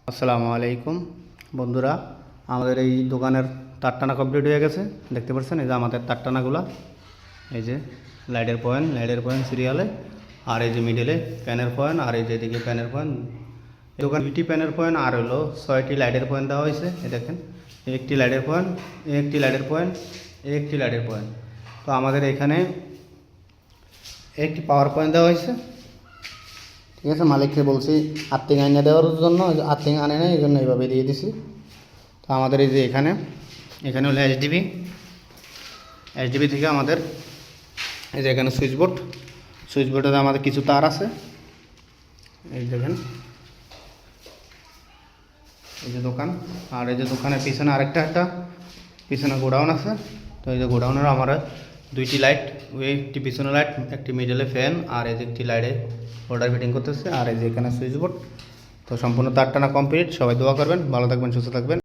আসসালামু আলাইকুম বন্ধুরা, আমাদের এই দোকানের তার টানা কমপ্লিট হয়ে গেছে। দেখতে পাচ্ছেন এই যে আমাদের তার টানাগুলো, এই যে লাইটের পয়েন্ট সিরিয়ালে, আর এই যে মিডলে প্যানের পয়েন্ট, আর এই যে এদিকে প্যানের পয়েন্ট। এই দোকান 2টি প্যানের পয়েন্ট আর হলো 6টি লাইটের পয়েন্ট দেওয়া হয়েছে। এই দেখেন, একটি লাইটের পয়েন্ট, একটি লাইটের পয়েন্ট, একটি লাইটের পয়েন্ট। তো আমাদের এখানে একটি পাওয়ার পয়েন্ট দেওয়া হয়েছে। ঠিক আছে, মালিককে বলছি আর্থিং আইনা দেওয়ার জন্য, আর্থিং আনে না, এই জন্য এইভাবে দিয়ে দিছি। তো আমাদের এই যে এখানে হলো এইচডিবি থেকে আমাদের এই যে এখানে সুইচ বোর্ডে আমাদের কিছু তার আছে। এই দেখেন, এই যে দোকান, আর এই যে দোকানের পিছনে একটা পিছনে গোডাউন আছে। তো এই যে গোডাউনের আমার 2টি লাইট, একটি পিছনে লাইট, একটি মিডলে ফ্যান, আর এই যে একটি লাইটে অর্ডার ফিটিং করতেছে, আর এই যে এখানে সুইচ বোর্ড। তো সম্পূর্ণ তার টানা কমপ্লিট। সবাই দোয়া করবেন, ভালো থাকবেন, সুস্থ থাকবেন।